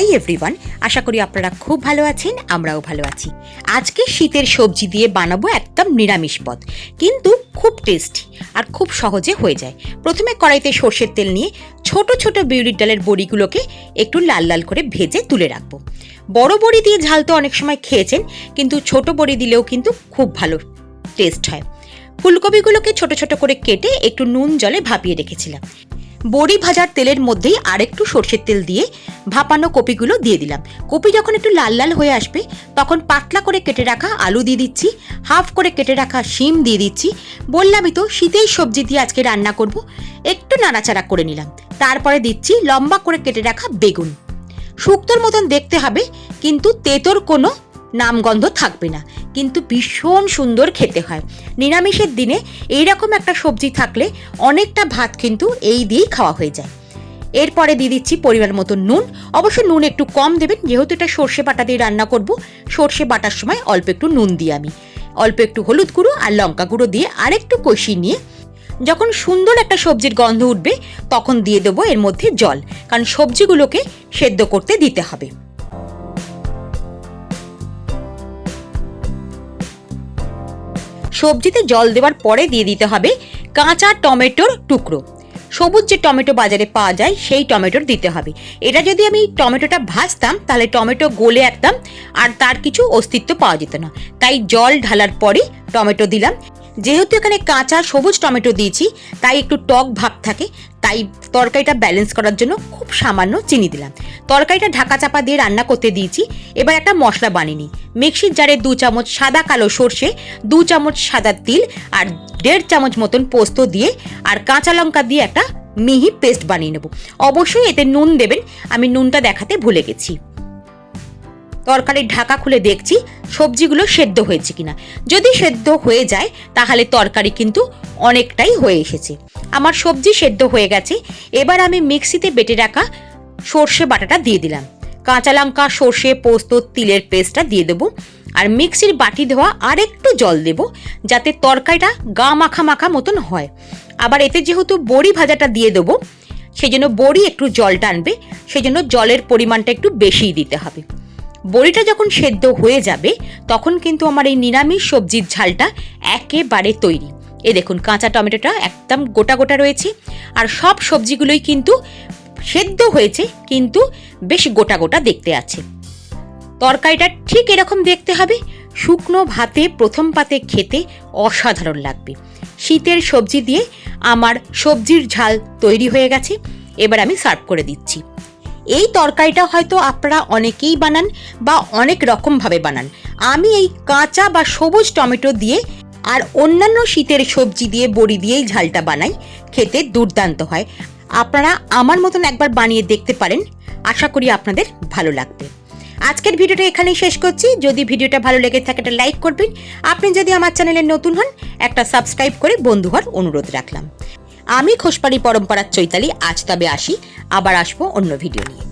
Hi everyone, আশা করি আপনারা খুব ভালো আছেন, আমরাও ভালো আছি। আজকে শীতের সবজি দিয়ে বানাবো একদম নিরামিষ পদ, কিন্তু খুব টেস্টি আর খুব সহজে হয়ে যায়। প্রথমে কড়াইতে সর্ষের তেল নিয়ে ছোট ছোট বিউলির ডালের বড়িগুলোকে একটু লাল লাল করে ভেজে তুলে রাখবো। বড় বড়ি দিয়ে ঝাল তো অনেক সময় খেয়েছেন, কিন্তু ছোট বড়ি দিলেও কিন্তু খুব ভালো টেস্ট হয়। ফুলকপিগুলোকে ছোট ছোট করে কেটে একটু নুন জলে ভাপিয়ে রেখেছিলাম। বড়ি ভাজার তেলের মধ্যেই আরেকটু সর্ষের তেল দিয়ে ভাপানো কপিগুলো দিয়ে দিলাম। কপি যখন একটু লাল লাল হয়ে আসবে তখন পাতলা করে কেটে রাখা আলু দিয়ে দিচ্ছি, হাফ করে কেটে রাখা শিম দিয়ে দিচ্ছি। বললামই তো শীতের সবজি দিয়ে আজকে রান্না করব। একটু নাড়াচাড়া করে নিলাম, তারপরে দিচ্ছি লম্বা করে কেটে রাখা বেগুন। শুক্তোর মতন দেখতে হবে, কিন্তু তেতোর কোনো নামগন্ধ থাকবে না, কিন্তু ভীষণ সুন্দর খেতে হয়। নিরামিষের দিনে এইরকম একটা সবজি থাকলে অনেকটা ভাত কিন্তু এই দিয়েই খাওয়া হয়ে যায়। এরপরে দিয়ে দিচ্ছি পরিমাণ মতো নুন। অবশ্য নুন একটু কম দেবেন, যেহেতু এটা সর্ষে বাটা দিয়ে রান্না করব। সর্ষে বাটার সময় অল্প একটু নুন দিয়ে আমি অল্প একটু হলুদ গুঁড়ো আর লঙ্কা গুঁড়ো দিয়ে আরেকটু কষিয়ে নিয়ে যখন সুন্দর একটা সবজির গন্ধ উঠবে তখন দিয়ে দেবো এর মধ্যে জল, কারণ সবজিগুলোকে সেদ্ধ করতে দিতে হবে। সবজিতে জল দেওয়ার পরে দিয়ে দিতে হবে কাঁচা টমেটোর টুকরো। সবুজ যে টমেটো বাজারে পাওয়া যায় সেই টমেটোর দিতে হবে। এটা যদি আমি টমেটোটা ভাজতাম তাহলে টমেটো গলে একদম আর তার কিছু অস্তিত্ব পাওয়া যেত না, তাই জল ঢালার পরে টমেটো দিলাম। যেহেতু এখানে কাঁচা সবুজ টমেটো দিয়েছি তাই একটু টক ভাব থাকে, তাই তরকারিটা ব্যালেন্স করার জন্য খুব সামান্য চিনি দিলাম। তরকারিটা ঢাকা চাপা দিয়ে রান্না করতে দিয়েছি। এবার একটা মশলা বানিয়ে নিই। মিক্সির জারে 2 চামচ সাদা কালো সর্ষে, 2 চামচ সাদা তিল আর 1.5 চামচ মতন পোস্ত দিয়ে আর কাঁচা লঙ্কা দিয়ে একটা মিহি পেস্ট বানিয়ে নেব। অবশ্যই এতে নুন দেবেন, আমি নুনটা দেখাতে ভুলে গেছি। তরকারির ঢাকা খুলে দেখছি সবজিগুলো সেদ্ধ হয়েছে কিনা। যদি সেদ্ধ হয়ে যায় তাহলে তরকারি কিন্তু অনেকটাই হয়ে এসেছে। আমার সবজি সেদ্ধ হয়ে গেছে। এবার আমি মিক্সিতে বেটে রাখা সর্ষে বাটাটা দিয়ে দিলাম। কাঁচা লঙ্কা, সর্ষে, পোস্ত, তিলের পেস্টটা দিয়ে দেবো আর মিক্সির বাটি ধোয়া আরেকটু জল দেব, যাতে তরকারিটা গা মাখা মাখা মতন হয়। আবার এতে যেহেতু বড়ি ভাজাটা দিয়ে দেবো, সেই জন্য বড়ি একটু জল টানবে, সেই জন্য জলের পরিমাণটা একটু বেশিই দিতে হবে। বড়িটা যখন সেদ্ধ হয়ে যাবে তখন কিন্তু আমার এই নিরামিষ সবজির ঝালটা একেবারে তৈরি। দেখুন কাঁচা টমেটোটা একদম গোটা গোটা রয়েছে আর সব সবজিগুলোই কিন্তু সেদ্ধ হয়েছে, কিন্তু বেশ গোটা গোটা দেখতে আছে। তরকারিটা ঠিক এরকম দেখতে হবে। শুকনো ভাতে প্রথম পাতে খেতে অসাধারণ লাগবে। শীতের সবজি দিয়ে আমার সবজির ঝাল তৈরি হয়ে গেছে। এবার আমি সার্ভ করে দিচ্ছি। এই তরকারিটা হয়তো আপনারা অনেকেই বানান বা অনেক রকমভাবে বানান। আমি এই কাঁচা বা সবুজ টমেটো দিয়ে আর অন্যান্য শীতের সবজি দিয়ে বড়ি দিয়েই ঝালটা বানাই, খেতে দুর্দান্ত হয়। আপনারা আমার মতন একবার বানিয়ে দেখতে পারেন, আশা করি আপনাদের ভালো লাগবে। আজকের ভিডিওটা এখানেই শেষ করছি। যদি ভিডিওটা ভালো লেগে থাকে একটা লাইক করবেন। আপনি যদি আমার চ্যানেলে নতুন হন একটা সাবস্ক্রাইব করে বন্ধু হওয়ার অনুরোধ রাখলাম। আমি খোসপাড়ি পরম্পরার চৈতালি, আজ তবে আসি, আবার আসবো অন্য ভিডিও নিয়ে।